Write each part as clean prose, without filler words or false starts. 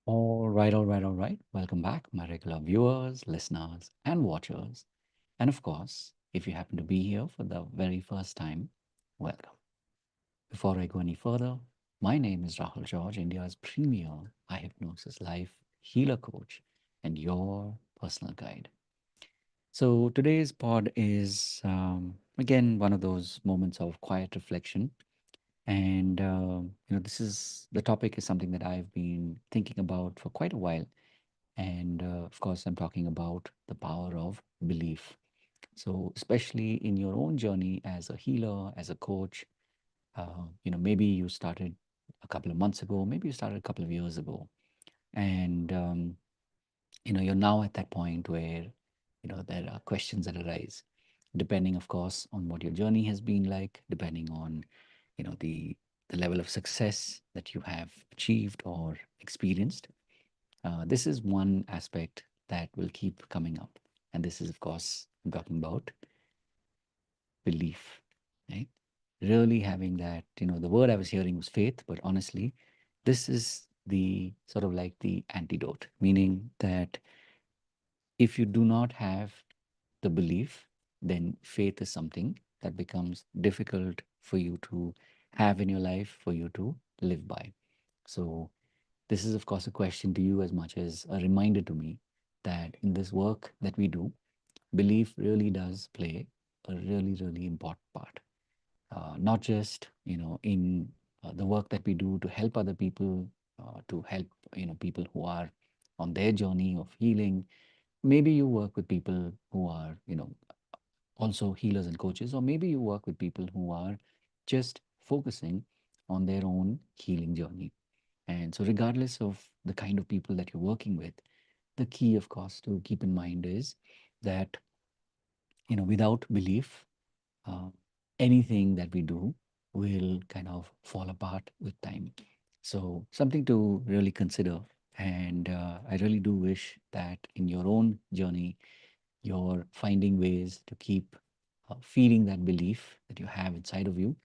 All right. Welcome back, my regular viewers, listeners, and watchers. And of course, if you happen to be here for the very first time, welcome. Before I go any further, my name is Rahul George, India's premier eye hypnosis life healer coach and your personal guide. So today's pod is, again, one of those moments of quiet reflection. And, this is the topic is something that I've been thinking about for quite a while. And of course, I'm talking about the power of belief. So, especially in your own journey as a healer, as a coach, maybe you started a couple of months ago, maybe you started a couple of years ago, and you're now at that point where there are questions that arise, depending, of course, on what your journey has been like, depending on the level of success that you have achieved or experienced. This is one aspect that will keep coming up. And this is, of course, I'm talking about belief, right? Really having that, the word I was hearing was faith, but honestly, this is the sort of like the antidote, meaning that if you do not have the belief, then faith is something that becomes difficult for you to have in your life, for you to live by. So, this is, of course, a question to you as much as a reminder to me that in this work that we do, belief really does play a really, really important part. Not just, in the work that we do to help other people, to help, people who are on their journey of healing. Maybe you work with people who are, also healers and coaches, or maybe you work with people who are just focusing on their own healing journey. And so, regardless of the kind of people that you're working with, the key, of course, to keep in mind is that, without belief, uh, anything that we do will kind of fall apart with time. So, something to really consider. And I really do wish that in your own journey, you're finding ways to keep feeding that belief that you have inside of you.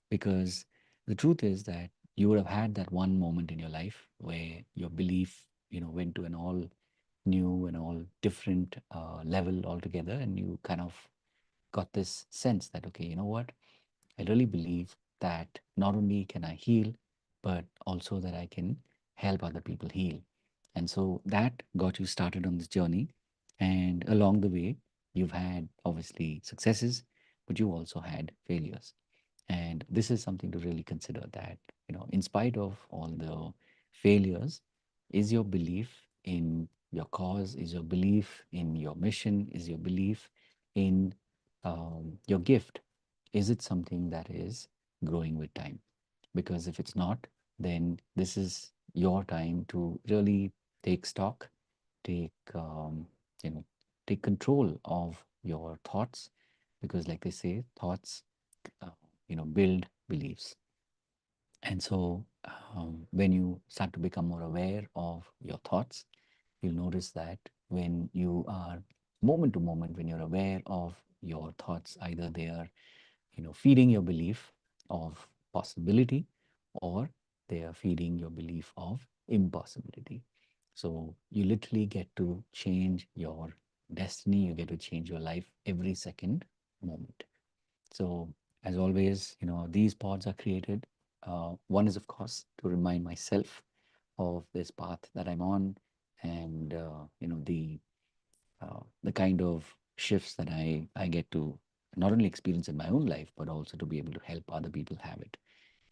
Because the truth is that you would have had that one moment in your life where your belief, went to an all new and all different level altogether, and you kind of got this sense that, okay, you know what? I really believe that not only can I heal, but also that I can help other people heal. And so that got you started on this journey. And along the way, you've had obviously successes, but you also had failures. And this is something to really consider that, in spite of all the failures, is your belief in your cause, is your belief in your mission, is your belief in your gift, is it something that is growing with time? Because if it's not, then this is your time to really take stock, take you know, take control of your thoughts, because, like they say, thoughts, uh, build beliefs. And so, when you start to become more aware of your thoughts, you'll notice that when you are moment to moment, when you're aware of your thoughts, either they are, feeding your belief of possibility, or they are feeding your belief of impossibility. So you literally get to change your destiny. You get to change your life every second moment. So, as always, these pods are created. One is, of course, to remind myself of this path that I'm on, and the kind of shifts that I get to not only experience in my own life, but also to be able to help other people have it.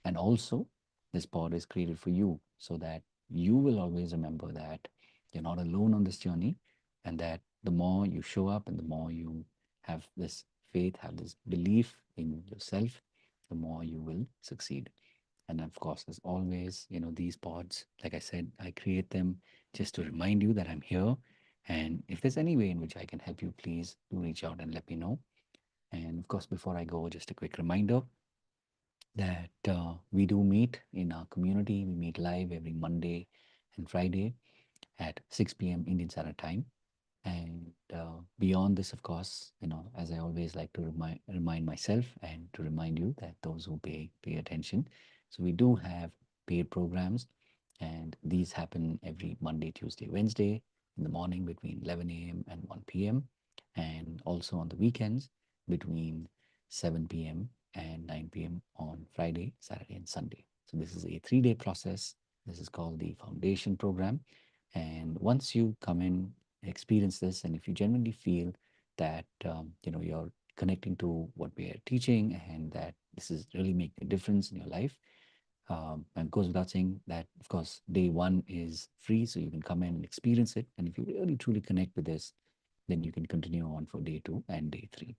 And also, this pod is created for you so that you will always remember that you're not alone on this journey, and that the more you show up and the more you have this faith, have this belief in yourself, the more you will succeed. And of course, as always, these pods, like I said, I create them just to remind you that I'm here. And if there's any way in which I can help you, please do reach out and let me know. And of course, before I go, just a quick reminder that we do meet in our community. We meet live every Monday and Friday at 6 p.m. Indian Standard Time. And beyond this, of course, as I always like to remind myself and to remind you that those who pay attention. So we do have paid programs, And these happen every Monday, Tuesday, Wednesday in the morning between 11 a.m. and 1 p.m. And also on the weekends between 7 p.m. and 9 p.m. on Friday, Saturday, and Sunday. So this is a 3-day process. This is called the foundation program. And once you come in, experience this, and if you genuinely feel that you're connecting to what we are teaching and that this is really making a difference in your life, and it goes without saying that, of course, day one is free, so you can come in and experience it. And if you really truly connect with this, then you can continue on for day two and day three.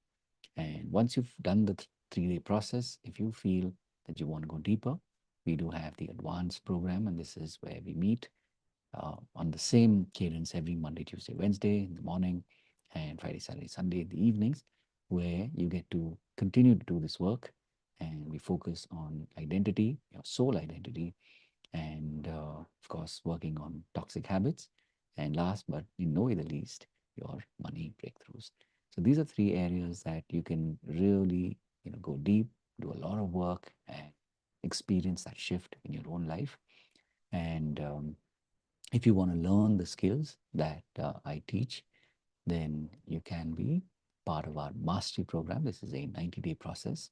And once you've done the 3-day process, if you feel that you want to go deeper, we do have the advanced program, and this is where we meet on the same cadence every Monday, Tuesday, Wednesday in the morning, and Friday, Saturday, Sunday in the evenings, where you get to continue to do this work. And we focus on identity, your soul identity, and of course, working on toxic habits. And last but in no way the least, your money breakthroughs. So these are 3 areas that you can really, go deep, do a lot of work, and experience that shift in your own life. And if you want to learn the skills that I teach, then you can be part of our mastery program. This is a 90-day process.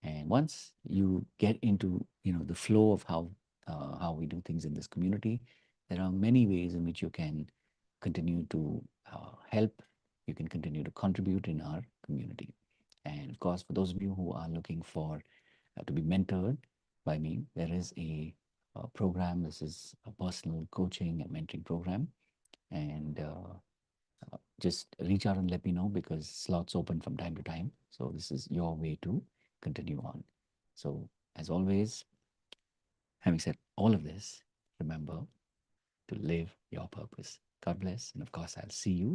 And once you get into the flow of how we do things in this community, there are many ways in which you can continue to help. You can continue to contribute in our community. And of course, for those of you who are looking for to be mentored by me, there is a program. This is a personal coaching and mentoring program, and just reach out and let me know because slots open from time to time. So this is your way to continue on. So as always, having said all of this, remember to live your purpose. God bless. And of course, I'll see you